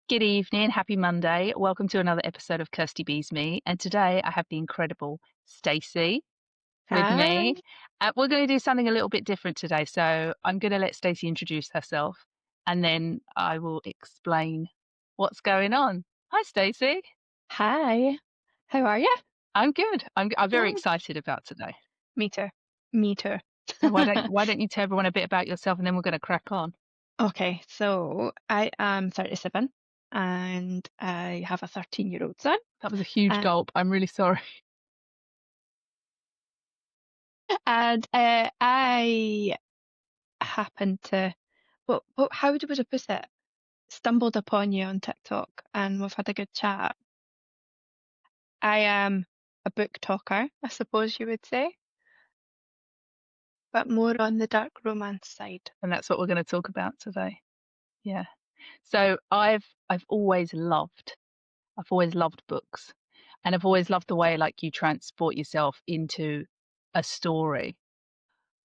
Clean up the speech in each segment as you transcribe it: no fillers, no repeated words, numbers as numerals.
Good evening, happy Monday. Welcome to another episode of Kirsty Bees Me. And today I have the incredible Stacey with Hi. me. We're going to do something a little bit different today. So I'm going to let Stacey introduce herself and then I will explain what's going on. Hi, Stacey. Hi. How are you? I'm good. I'm very Good. excited about today. Me too. Me too. So why don't you tell everyone a bit about yourself and then we're going to crack on. Okay, so I am 37 and I have a 13-year-old son. That was a huge Uh, gulp. I'm really sorry. and I happened to, how would I put it? Stumbled upon you on TikTok and we've had a good chat. I am a book talker, I suppose you would say, but more on the dark romance side. And that's what we're going to talk about today. Yeah. So I've always loved books, and I've always loved the way like you transport yourself into a story.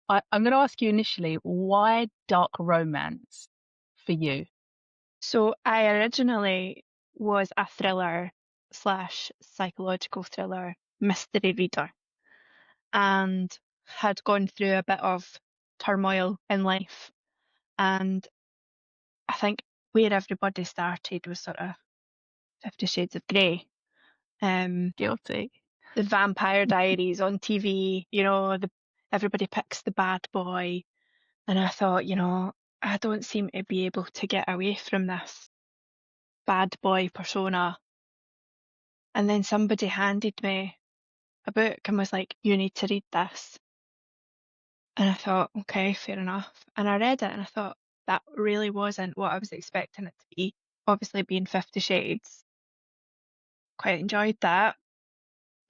I'm going to ask you initially, why dark romance for you? So I originally was a thriller slash psychological thriller mystery reader and had gone through a bit of turmoil in life. And I think where everybody started was sort of 50 Shades of Grey. Guilty. The Vampire Diaries on TV, everybody picks the bad boy. And I thought, I don't seem to be able to get away from this bad boy persona. And then somebody handed me a book and was like, you need to read this. And I thought, okay, fair enough. And I read it and I thought that really wasn't what I was expecting it to be. Obviously, being 50 Shades, quite enjoyed that.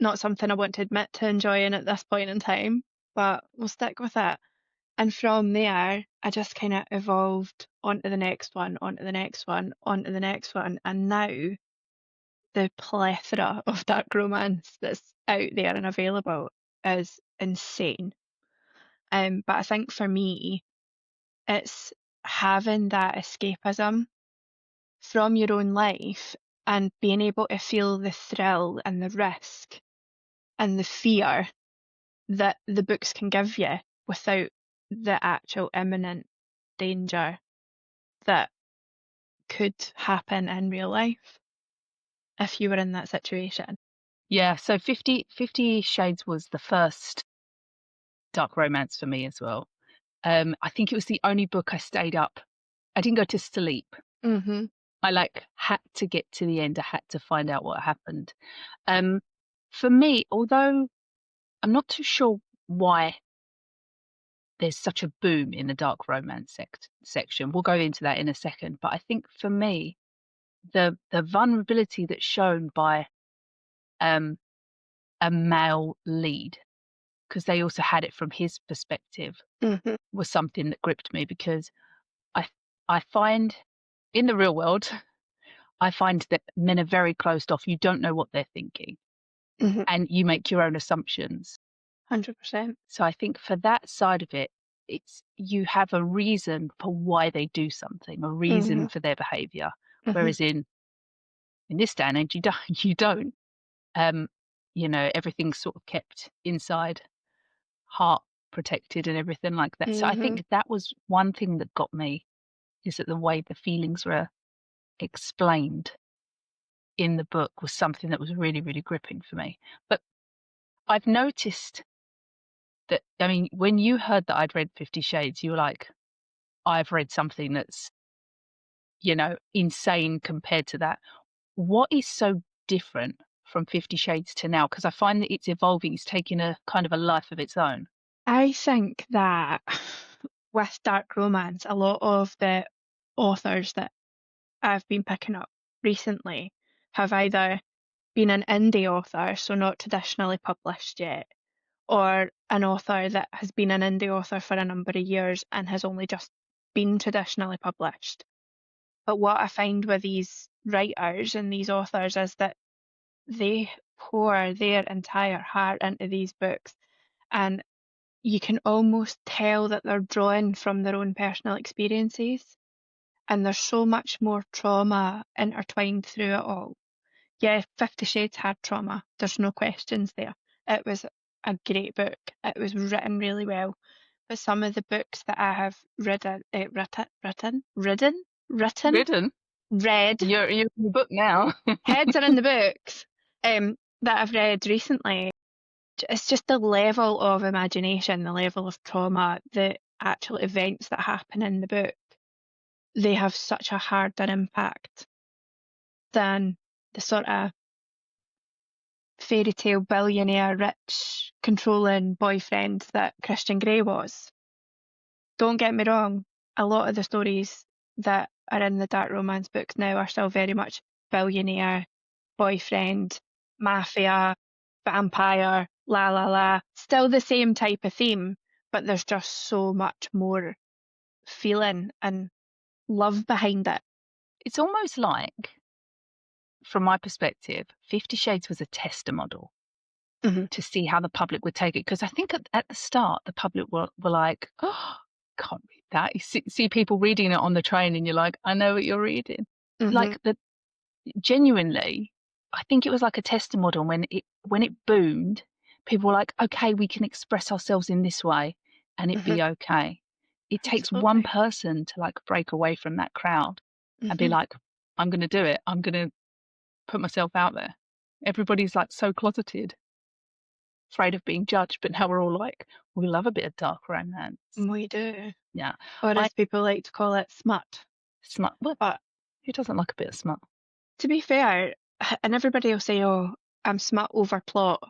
Not something I want to admit to enjoying at this point in time, but we'll stick with it. And from there, I just kind of evolved onto the next one, onto the next one, onto the next one. And now the plethora of dark romance that's out there and available is insane. But I think for me, it's having that escapism from your own life and being able to feel the thrill and the risk and the fear that the books can give you without the actual imminent danger that could happen in real life if you were in that situation. Yeah, so Fifty Shades was the first dark romance for me as well. I think it was the only book I stayed up. I didn't go to sleep. Mm-hmm. I like had to get to the end. I had to find out what happened. Um, for me, although I'm not too sure why there's such a boom in the dark romance section. We'll go into that in a second. But I think for me, the vulnerability that's shown by um, a male lead, because they also had it from his perspective, Mm-hmm. was something that gripped me because I I find in the real world, I find that men are very closed off. You don't know what they're thinking, Mm-hmm. and you make your own assumptions. 100%. So I think for that side of it, it's you have a reason for why they do something, a Mm-hmm. reason for their behavior. Mm-hmm. Whereas in this day and age, you don't. You don't. Um, everything's sort of kept inside, heart protected, and everything like that. So I Mm-hmm. think that was one thing that got me is that the way the feelings were explained in the book was something that was really, really gripping for me. But I've noticed that. I mean, when you heard that I'd read 50 Shades, you were like, I've read something that's, insane compared to that. What is so different from 50 Shades to now? Because I find that it's evolving, it's taking a kind of a life of its own. I think that with dark romance, a lot of the authors that I've been picking up recently have either been an indie author, so not traditionally published yet, or an author that has been an indie author for a number of years and has only just been traditionally published. But what I find with these writers and these authors is that they pour their entire heart into these books, and you can almost tell that they're drawing from their own personal experiences. and there's so much more trauma intertwined through it all. Yeah, 50 Shades had trauma. There's no questions there. It was a great book. It was written really well. But some of the books that I have written, Written. read, You're in the book now. heads are in the books, that I've read recently. It's just the level of imagination, the level of trauma, the actual events that happen in the book. They have such a harder impact than the sort of fairy tale billionaire, rich, controlling boyfriend that Christian Grey was. Don't get me wrong, a lot of the stories that are in the dark romance books now are still very much billionaire, boyfriend, mafia, vampire, la la la. Still the same type of theme, but there's just so much more feeling and love behind it. It's almost like, from my perspective, 50 Shades was a tester model Mhm, to see how the public would take it. Because I think at the start, the public were like, oh, can't read that. You see people reading it on the train, and you're like, I know what you're reading. mhm, Like, genuinely, I think it was like a tester model. When it boomed, people were like, okay, we can express ourselves in this way and it mhm, be okay. It takes one absolutely. person to like break away from that crowd and be Mhm, like, I'm going to do it. I'm going to put myself out there. Everybody's like so closeted, afraid of being judged, but now we're all like, we love a bit of dark romance. we do. Yeah. Or I as people like to call it, smut. smut. Well, But who doesn't like a bit of smut? to be fair, and everybody will say, "Oh, I'm smut over plot."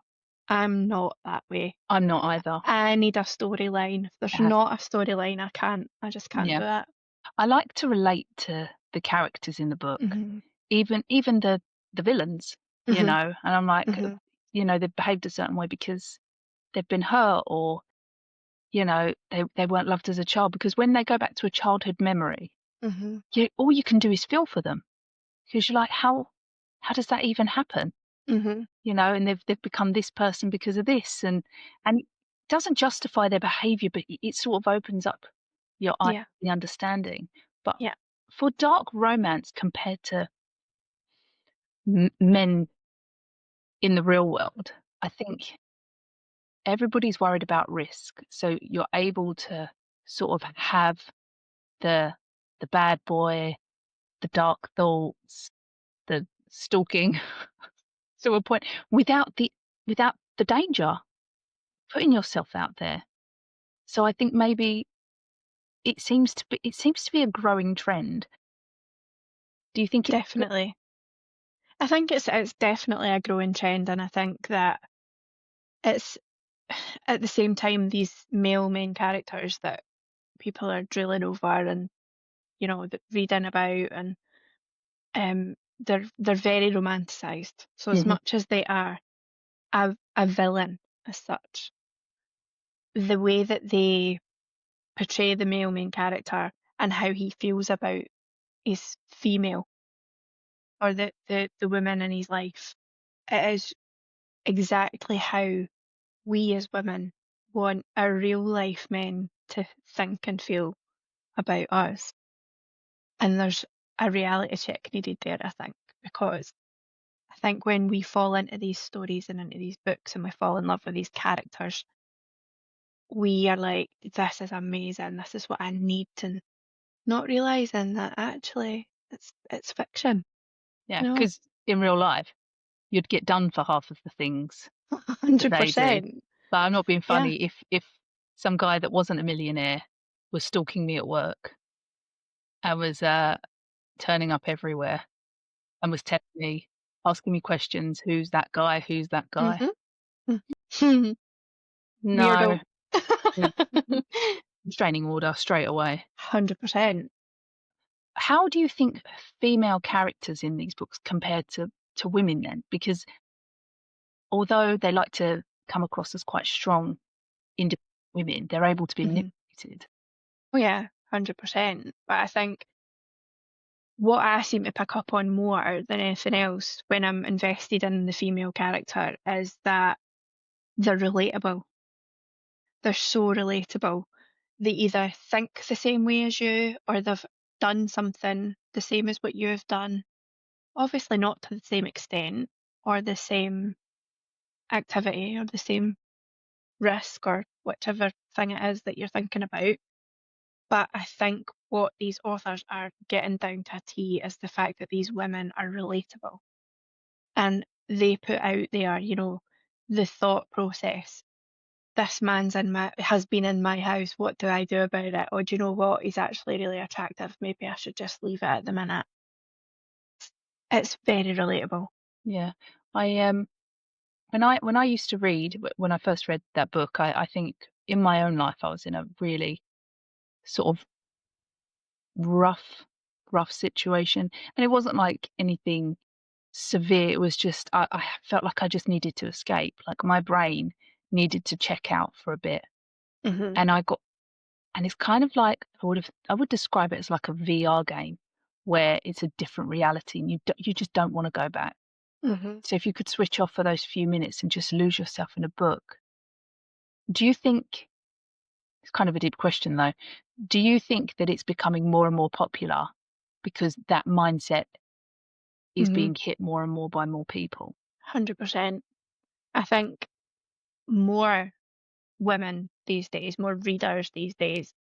I'm not that way. I'm not either. I need a storyline. If It there's has, not a storyline, I can't. I just can't yeah. do it. I like to relate to the characters in the book, Mhm. even the villains, Mhm. and I'm like, Mhm. they've behaved a certain way because they've been hurt, or they weren't loved as a child. Because when they go back to a childhood memory, Mhm. all you can do is feel for them, because you're like, how does that even happen? Mhm. And they've become this person because of this, and it doesn't justify their behavior, but it sort of opens up your eyes Yeah. to the understanding. But Yeah. for dark romance compared to men in the real world, I think everybody's worried about risk. So you're able to sort of have the the bad boy, the dark thoughts, the stalking to a point without the danger, putting yourself out there. So I think maybe it seems to be a growing trend. Do you think it's good? Definitely. I think it's definitely a growing trend, and I think that it's at the same time these male main characters that people are drilling over and that reading about and they're very romanticized. So as Mhm. much as they are a villain as such, the way that they portray the male main character and how he feels about his female or the women in his life, it is exactly how we as women want our real life men to think and feel about us. And there's a reality check needed there, I think, because I think when we fall into these stories and into these books and we fall in love with these characters, we are like, this is amazing. This is what I need to not realizing that actually it's fiction, Yeah, you know, because in real life, you'd get done for half of the things that they do. 100%. But I'm not being Yeah. funny. If some guy that wasn't a millionaire was stalking me at work and was turning up everywhere and was telling me, asking me questions, who's that guy? Who's that guy? Mhm. Mhm. No, Weirdo. no, restraining order straight away. 100%. How do you think female characters in these books compared to women then? Because although they like to come across as quite strong, independent women, they're able to be Mhm. manipulated. Oh yeah, 100%. But I think what I seem to pick up on more than anything else when I'm invested in the female character is that they're relatable. They're so relatable. They either think the same way as you or they've done something the same as what you have done, obviously not to the same extent or the same activity or the same risk or whichever thing it is that you're thinking about. But I think what these authors are getting down to a T is the fact that these women are relatable and they put out there, the thought process. This man's in my has been in my house. What do I do about it? Or do you know what? He's actually really attractive. Maybe I should just leave it at the minute. It's very relatable. Yeah. I when I used to read, when I first read that book, I think in my own life I was in a really sort of rough rough situation, and it wasn't like anything severe. It was just I felt like I just needed to escape, like my brain needed to check out for a bit, Mhm, and I got and it's kind of like I would describe it as like a VR game where it's a different reality and you just don't wanna go back. mhm, So if you could switch off for those few minutes and just lose yourself in a book, do you think it's kind of a deep question though, do you think that it's becoming more and more popular because that mindset is mhm, being hit more and more by more people? 100%. I think more women these days, more readers these days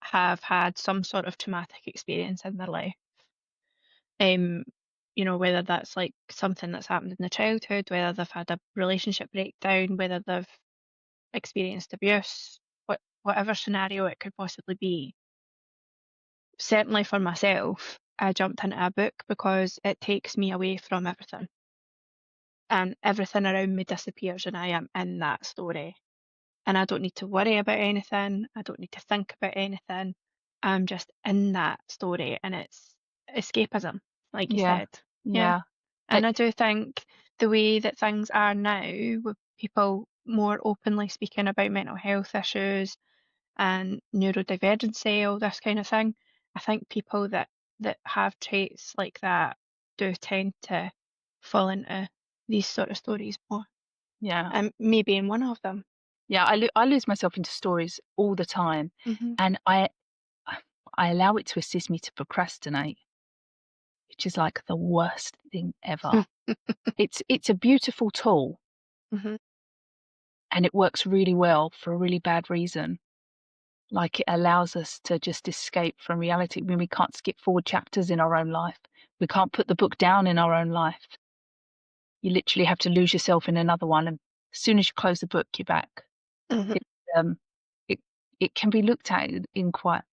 have had some sort of traumatic experience in their life. Um, whether that's like something that's happened in their childhood, whether they've had a relationship breakdown, whether they've experienced abuse, whatever scenario it could possibly be. Certainly for myself, I jumped into a book because it takes me away from everything and everything around me disappears and I am in that story. And I don't need to worry about anything. I don't need to think about anything. I'm just in that story and it's escapism, like you Yeah, said. Yeah. yeah. I And I do think the way that things are now, with people more openly speaking about mental health issues and neurodivergency, all this kind of thing, I think people that have traits like that do tend to fall into these sort of stories more. yeah. And me being one of them. Yeah, I lose myself into stories all the time, Mhm. and I allow it to assist me to procrastinate, which is like the worst thing ever. It's a beautiful tool, Mhm. and it works really well for a really bad reason. Like, it allows us to just escape from reality when we can't skip forward chapters in our own life. We can't put the book down in our own life. You literally have to lose yourself in another one, and as soon as you close the book, you're back. Mhm. It, um, it it can be looked at in quite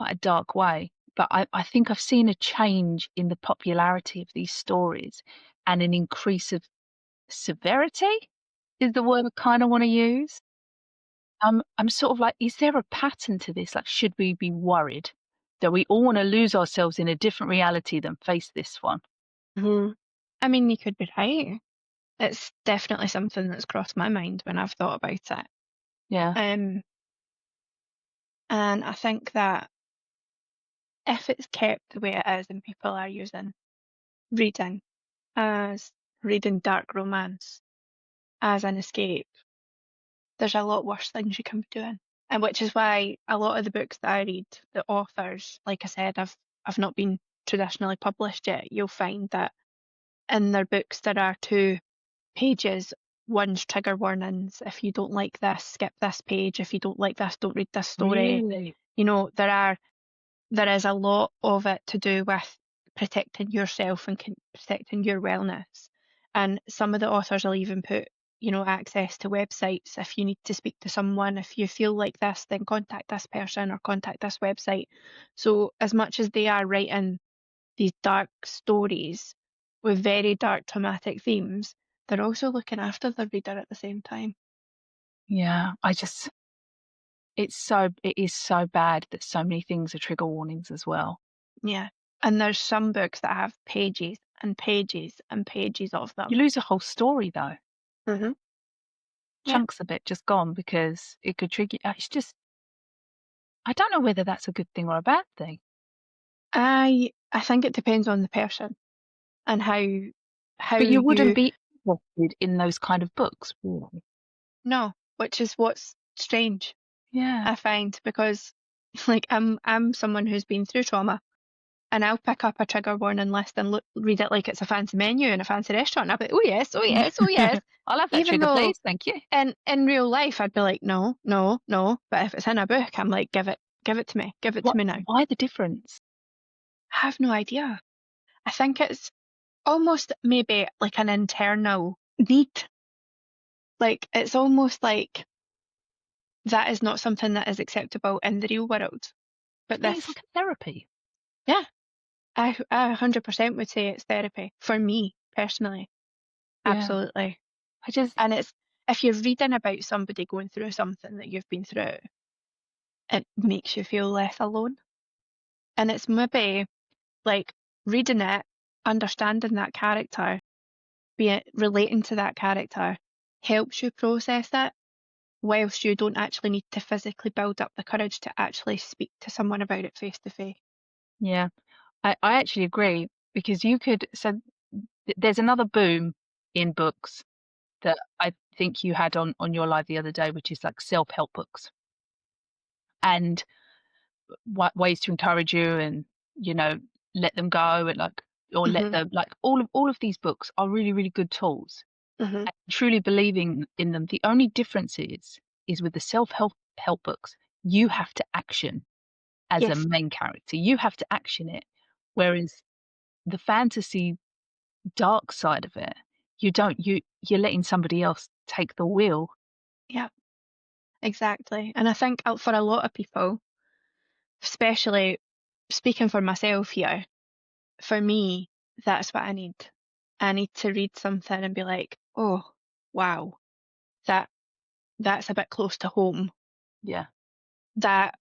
a dark way, but I think I've seen a change in the popularity of these stories and an increase of severity is the word I kinda wanna use. I'm sort of like, is there a pattern to this? Like, should we be worried that we all wanna lose ourselves in a different reality than face this one? Mhm. I mean, you could be right. It's definitely something that's crossed my mind when I've thought about it. Yeah, Um, and I think that if it's kept the way it is and people are using reading as reading dark romance as an escape, there's a lot worse things you can be doing. And which is why a lot of the books that I read, the authors, like I said, I've not been traditionally published yet. You'll find that in their books there are two pages. One's trigger warnings. If you don't like this, skip this page. If you don't like this, don't read this story. really? There is a lot of it to do with protecting yourself and protecting your wellness. And some of the authors will even put, access to websites. If you need to speak to someone, if you feel like this, then contact this person or contact this website. So as much as they are writing these dark stories with very dark traumatic themes, they're also looking after the reader at the same time. Yeah, it is so bad that so many things are trigger warnings as well. Yeah. And there's some books that have pages and pages and pages of You them. lose a whole story though. Hmm. Yeah. Chunks of it just gone because it could trigger it's just I don't know whether that's a good thing or a bad thing. I think it depends on the person and how But you wouldn't you be interested in those kind of books, really. know, which is what's strange, Yeah. I find, because like I'm someone who's been through trauma. and I'll pick up a trigger warning list and read it like it's a fancy menu in a fancy restaurant. And I'll be like, oh yes, oh yes, oh yes. I'll have that Even trigger, though please. Thank you. in real life I'd be like, no, no, no. But if it's in a book, I'm like, give it to What? me now. Why the difference? I have no idea. I think it's almost maybe like an internal need. Like it's almost like that is not something that is acceptable in the real world. But To me, it's this, like a therapy. yeah, I 100% would say it's therapy for me personally. Yeah. Absolutely. I just And it's if you're reading about somebody going through something that you've been through, it makes you feel less alone. And it's maybe like reading it, understanding that character, be it relating to that character, helps you process it, whilst you don't actually need to physically build up the courage to actually speak to someone about it face to face. yeah. I actually agree because you could there's another boom in books that I think you had on your live the other day, which is like self-help books and ways to encourage you and, you know, let them go and like or let Mhm. them like all of these books are really, really good tools. Mhm. And truly believing in them. The only difference is with the self-help books, you have to action as a Yes. main character. You have to action it. Whereas the fantasy dark side of it, you don't. You're letting somebody else take the wheel. Yeah. Exactly. And I think for a lot of people, especially speaking for myself here, for me, that's what I need. I need to read something and be like, oh, wow, that that's a bit close to home. Yeah, That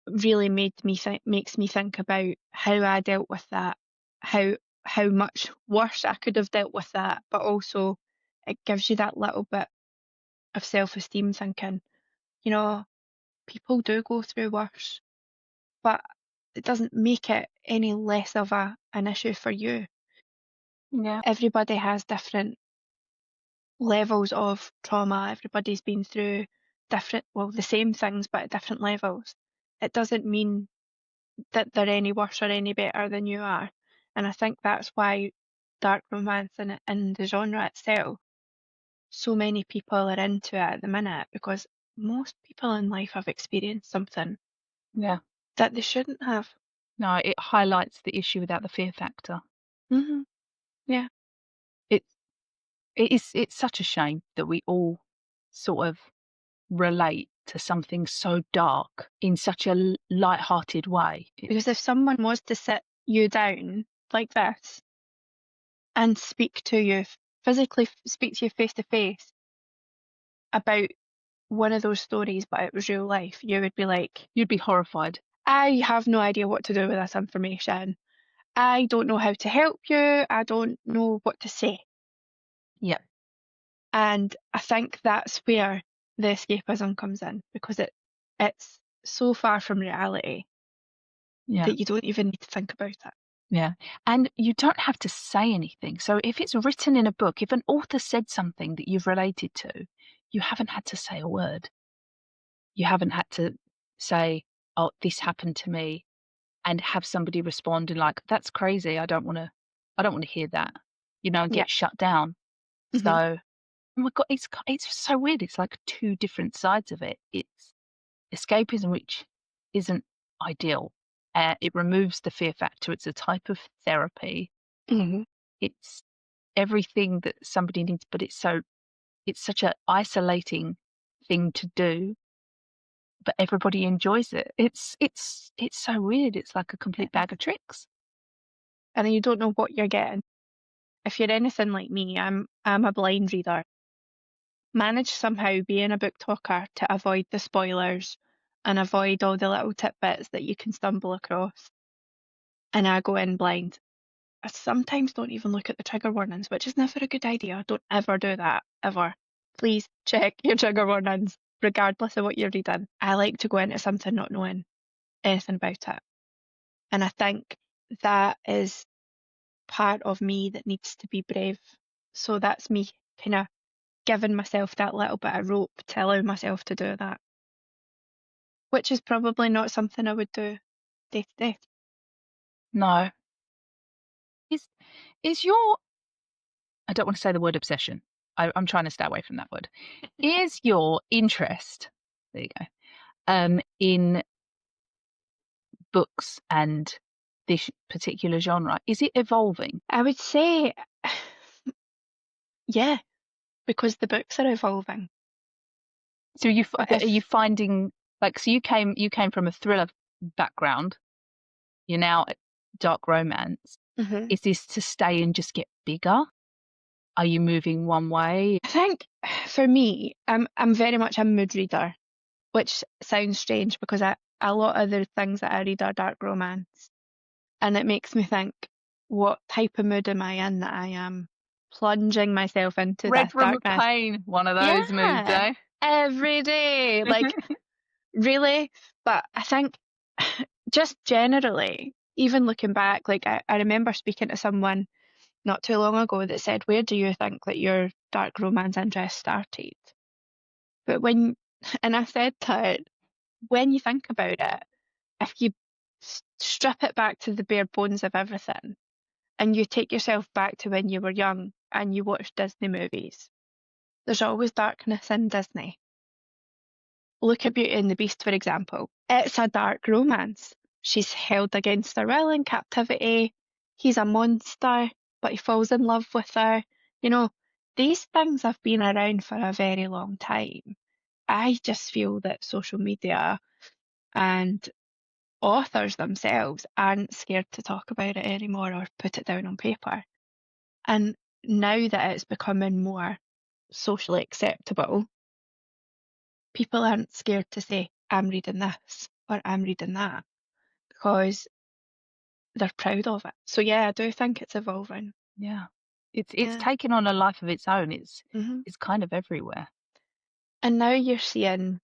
really makes me think about how I dealt with that, how much worse I could have dealt with that, but also it gives you that little bit of self-esteem thinking, you know, people do go through worse, but it doesn't make it any less of an issue for you. yeah, Everybody has different levels of trauma. Everybody's been through the same things, but at different levels. It doesn't mean that they're any worse or any better than you are. And I think that's why dark romance in the genre itself, so many people are into it at the minute because most people in life have experienced something yeah. that they shouldn't have. No, it highlights the issue without the fear factor. Hmm. Yeah, It's it's such a shame that we all sort of relate to something so dark in such a light-hearted way. because if someone was to sit you down like this and speak to you, physically speak to you face to face about one of those stories, but it was real life, you would be like, You'd be horrified. I have no idea what to do with this information. I don't know how to help you. I don't know what to say. Yeah, And I think that's where the escapism comes in because it's so far from reality yeah. that you don't even need to think about it. Yeah, and you don't have to say anything. So if it's written in a book, if an author said something that you've related to, you haven't had to say a word. You haven't had to say, "Oh, this happened to me," and have somebody respond and like, "That's crazy. I don't wanna hear that," and Yeah. get shut down. Hmm. So, oh my God, it's so weird. It's like 2 different sides of it. It's escapism, which isn't ideal. It removes the fear factor. It's a type of therapy. Hmm. It's everything that somebody needs, but it's such a isolating thing to do, but everybody enjoys it. It's so weird. It's like a It complete is. bag of tricks. And you don't know what you're getting. If you're anything like me, I'm a blind reader. Manage somehow being a book talker to avoid the spoilers and avoid all the little tidbits that you can stumble across. And I go in blind. I sometimes don't even look at the trigger warnings, which is never a good idea. Don't ever do that, ever. Please check your trigger warnings, regardless of what you're reading. I like to go into something not knowing anything about it. And I think that is part of me that needs to be brave. So that's me kind of giving myself that little bit of rope to allow myself to do that, which is probably not something I would do day to day. No. Is is your I don't want to say the word obsession. I'm trying to stay away from that word. Is your interest there you go, in books and this particular genre, is it evolving? I would say, yeah, because the books are evolving. So But are you if finding like so you came from a thriller background, you're now at dark romance. Mhm. Is this to stay and just get bigger? Are you moving one way? I think for me, I'm very much a mood reader, which sounds strange because a lot of the things that I read are dark romance, and it makes me think, what type of mood am I in that I am plunging myself into Red this Room of darkness? Pain, one of those moods, Yeah, eh? every day, like really. But I think just generally, even looking back, like I remember speaking to someone not too long ago that said, "Where do you think that your dark romance interest started?" But when, and I said to it, when you think about it, if you strip it back to the bare bones of everything, and you take yourself back to when you were young and you watched Disney movies, there's always darkness in Disney. Look at Beauty and the Beast, for example. It's a dark romance. She's held against her will in captivity. He's a monster, but he falls in love with her. You know, these things have been around for a very long time. I just feel that social media and authors themselves aren't scared to talk about it anymore or put it down on paper. And now that it's becoming more socially acceptable, people aren't scared to say, I'm reading this or I'm reading that because they're proud of it. So yeah, I do think it's evolving. Yeah. It's Yeah. taken on a life of its own. hmm It's kind of everywhere. And now you're seeing,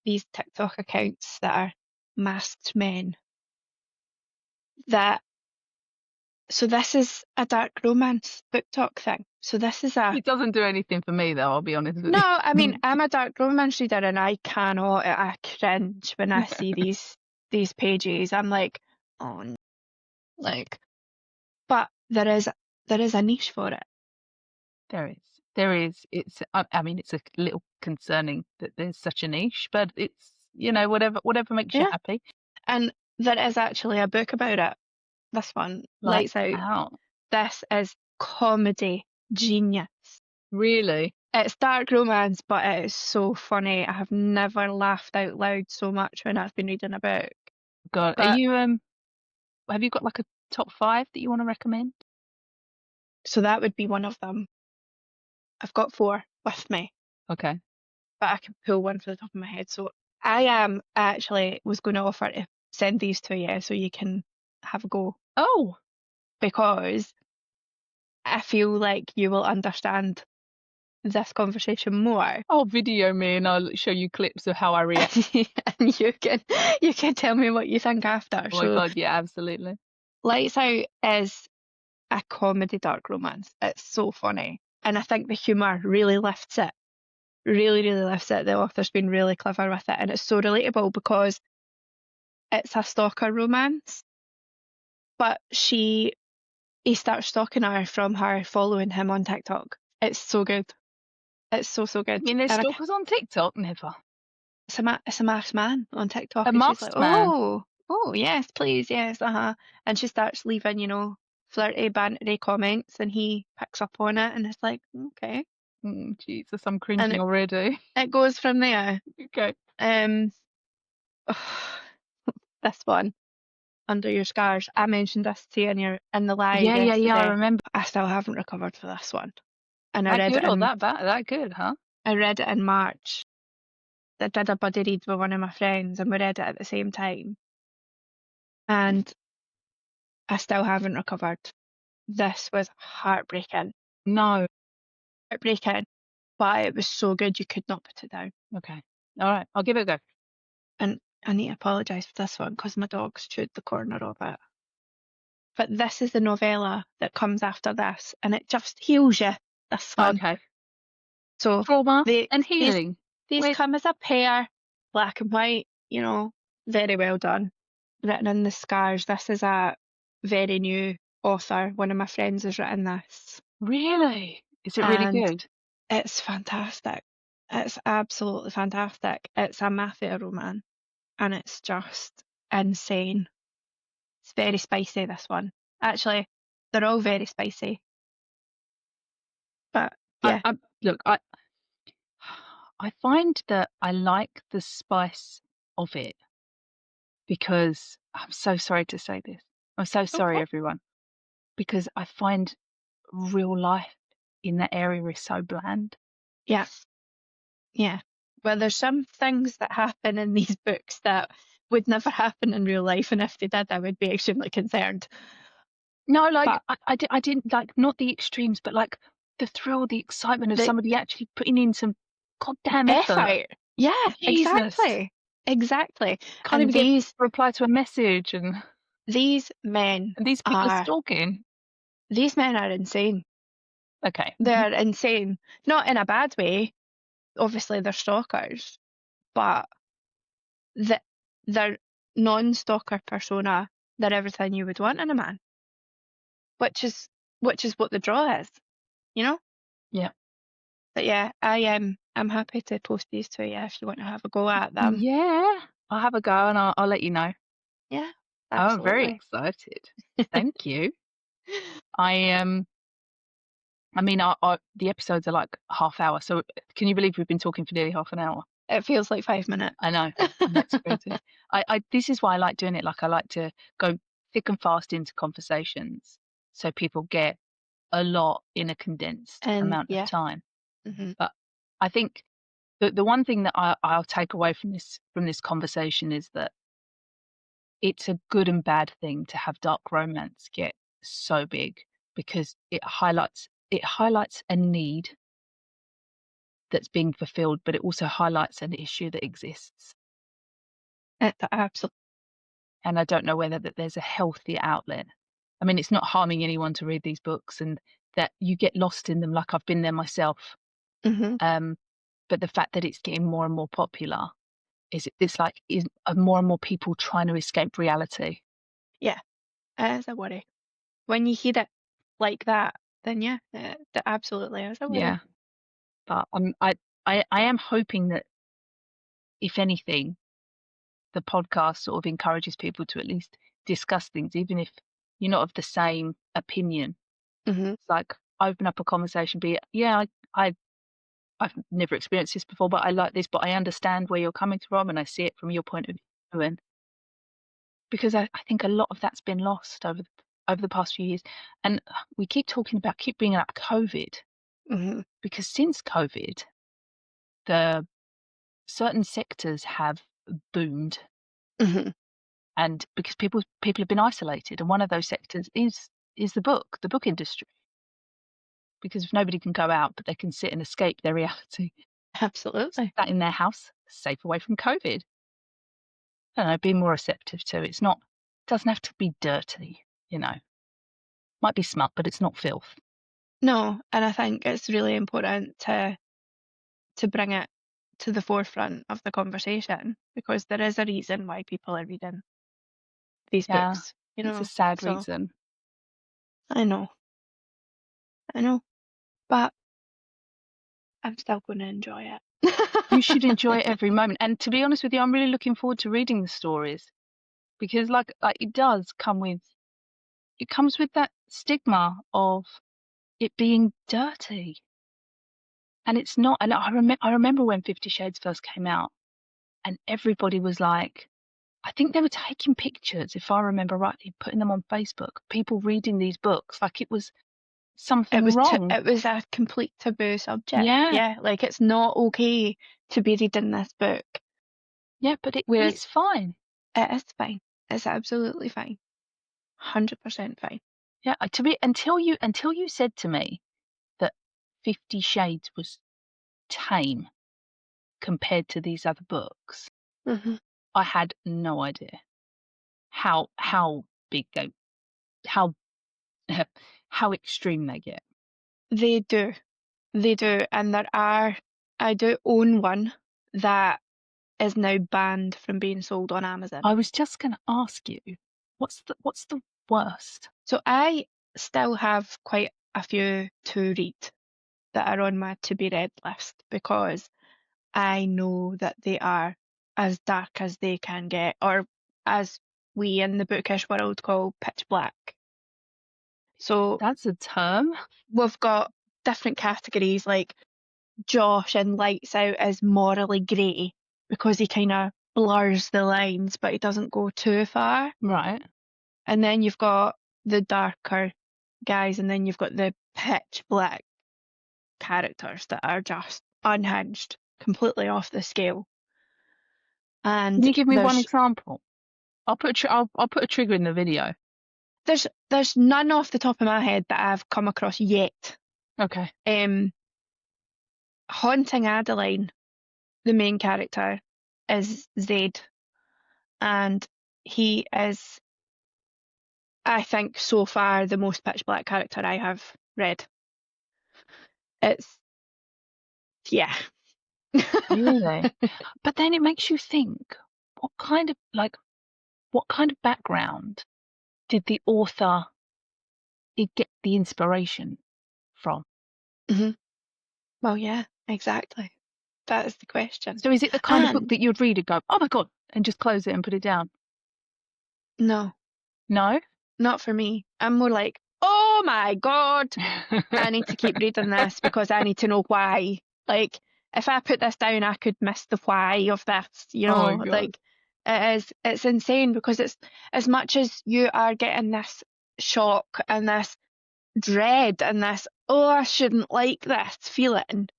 these TikTok accounts that are masked men that, so this is a dark romance book talk thing. So this is a, It doesn't do anything for me though, I'll be honest with no, I mean, you. I'm a dark romance reader and I cringe when I see these pages. I'm like, oh, like, but there is a niche for it. There is. There is. I mean, it's a little concerning that there's such a niche, but it's, whatever makes you Yeah. happy. And there is actually a book about it. This one, Like, Lights Out. how? This is comedy genius. Really? It's dark romance, but it is so funny. I have never laughed out loud so much when I've been reading a book. God, But have you got like a top five that you want to recommend? so that would be one of them. I've got four with me, Okay. but I can pull one for the top of my head. So I am actually was going to offer to send these to you so you can have a go Oh, because I feel like you will understand this conversation more. I'll video me and I'll show you clips of how I react. And you can tell me what you think after. Oh my So God, yeah, absolutely. Lights Out is a comedy dark romance. It's so funny. And I think the humour really lifts it. Really, really lifts it. The author's been really clever with it. And it's so relatable because it's a stalker romance, but he starts stalking her from her following him on TikTok. It's so good. It's so, so I good. mean, there's And stalkers on TikTok, never. it's a masked man on TikTok, A and she's like, masked man. oh, yes, please, yes, and she starts leaving, flirty, bantery comments, and he picks up on it, and it's like, okay, Jesus, I'm and cringing it already. it goes from there. Okay. Um, this one, Under Your Scars. I mentioned this to you in the live Yeah, yeah, yeah. I yesterday. remember. I still haven't recovered for this one, and That good or that bad? That good, huh? I read it in March. I did a buddy read with one of my friends, and we read it at the same time, and I still haven't recovered. This was heartbreaking, No. heartbreaking, but it was so good you could not put it down. Okay. All right. I'll give it a go. And I need to apologise for this one because my dog's chewed the corner of it. But this is the novella that comes after this, and it just heals you. This one. Okay. So Trauma they and these healing. these Wait. come as a pair, black and white. Very well done. Written in the Scars. This is a very new author. One of my friends has written this, Really? Is it really and good? it's fantastic. It's absolutely fantastic. It's a mafia romance, and it's just insane. It's very spicy, this one. Actually, they're all very spicy, but I yeah, I look, I find that I like the spice of it because I'm so sorry to say this. I'm so sorry, okay. everyone, because I find real life in that area is so bland. Yeah, yeah. Well, there's some things that happen in these books that would never happen in real life, and if they did, I would be extremely concerned. No, like But I didn't like not the extremes, but like the thrill, the excitement of the somebody actually putting in some goddamn effort. effort, yeah, Jesus, exactly, exactly. can't And even get a reply to a message, these men and these people are are stalking. these men are insane. Okay. They're insane, not in a bad way. Obviously, they're stalkers, but the their non-stalker persona, they're everything you would want in a man, which is what the draw is, you know? Yeah. But yeah, I'm happy to post these to you if you want to have a go at them. Yeah. I'll have a go and I'll let you know. Yeah, Oh, I'm very absolutely. excited. Thank you. I I mean, the episodes are like half hour, so can you believe we've been talking for nearly half an hour? It feels like 5 minutes. I know, and that's crazy. I this is why I like doing it. Like I like to go thick and fast into conversations, so people get a lot in a condensed And amount of yeah, time. hmm But I think the one thing that I'll take away from this conversation is that it's a good and bad thing to have dark romance get so big because it highlights a need that's being fulfilled, but it also highlights an issue that exists. it's absolutely. And I don't know whether that there's a healthy outlet. I mean, it's not harming anyone to read these books and that you get lost in them like I've been there myself. Hmm. Um, but the fact that it's getting more and more popular it's like more and more people trying to escape reality. Yeah, it is a worry. When you hear it like that, then yeah, it absolutely is a Yeah. worry. But I am hoping that if anything, the podcast sort of encourages people to at least discuss things, even if you're not of the same opinion. Hmm. It's like open up a conversation, be it, yeah, I've never experienced this before, but I like this, but I understand where you're coming from and I see it from your point of view. And because I think a lot of that's been lost over the past few years. And we keep bringing up COVID Hmm. because since COVID, the certain sectors have boomed Hmm. and because people have been isolated, and one of those sectors is the book industry. Because if nobody can go out, but they can sit and escape their reality, Absolutely. sat in their house, safe away from COVID. I don't know, be more receptive to it. It's not doesn't have to be dirty, you know. Might be smut, but it's not filth. No, and I think it's really important to bring it to the forefront of the conversation because there is a reason why people are reading these Yeah, books, it's a sad So reason. I know, I know, but I'm still going to enjoy You should enjoy it. every moment. And to be honest with you, I'm really looking forward to reading the stories because, like it does come with it comes with that stigma of it being dirty, and it's not. And I remember when 50 Shades first came out, and everybody was like, I think they were taking pictures, if I remember rightly, putting them on Facebook. People reading these books like it was something wrong. It was a complete taboo subject. Yeah, Yeah, like it's not okay to be reading this book, yeah, but whereas it's fine. it is fine. It's absolutely fine. 100% fine. Yeah, to be until you said to me that 50 Shades was tame compared to these other books, Hmm. I had no idea how big they how how extreme they get. They do. They do. And I do own one that is now banned from being sold on Amazon. I was just gonna ask you, what's the worst? So I still have quite a few to read that are on my to be read list because I know that they are as dark as they can get, or as we in the bookish world call pitch black. So That's a term? we've got different categories like Josh in Lights Out is morally grey because he kind of blurs the lines, but he doesn't go too far. Right. And then you've got the darker guys, and then you've got the pitch black characters that are just unhinged, completely off the scale. Can And you give me one example? I'll put a trigger in the video. there's none off the top of my head that I've come across yet. Okay. Haunting Adeline, the main character, is Zed, and he is, I think, so far the most pitch black character I have read. It's yeah. Really? But then it makes you think, what kind of background did the author get the inspiration from? hmm Well, yeah, exactly. That is the question. So is it the kind of book And that you'd read and go, "Oh my God," and just close it and put it down? no, No? not for me. I'm more like, oh my God, I need to keep reading this because I need to know why. Like, if I put this down, I could miss the why of this, Oh my God. like it's insane because it's as much as you are getting this shock and this dread and this, oh, I shouldn't like this feeling,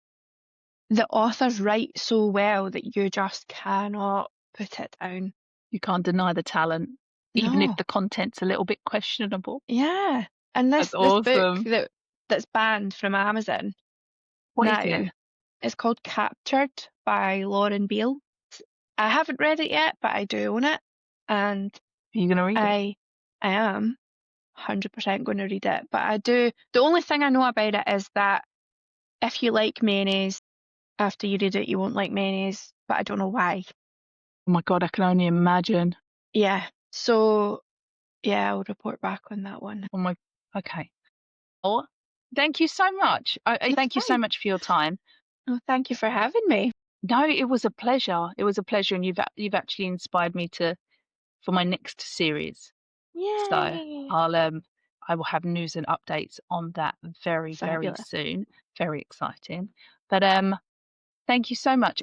the authors write so well that you just cannot put it down. You can't deny the talent, even if No. the content's a little bit questionable. Yeah. And That's this book awesome. that's banned from Amazon What is it? now is called Captured by Lauren Beale. I haven't read it yet, but I do own it, and Are you going to read it? I am 100% going to read it. But I do. The only thing I know about it is that if you like mayonnaise, after you read it, you won't like mayonnaise. But I don't know why. Oh my God, I can only imagine. Yeah. So yeah, I'll report back on that one. Oh my, okay. Oh, thank you so much. I It's thank you so fine. much for your time. Oh, thank you for having me. No, it was a pleasure. It was a pleasure, and you've actually inspired me for my next series. So Yay! I will have news and updates on that very, very Fabulous. soon. Very exciting. But thank you so much.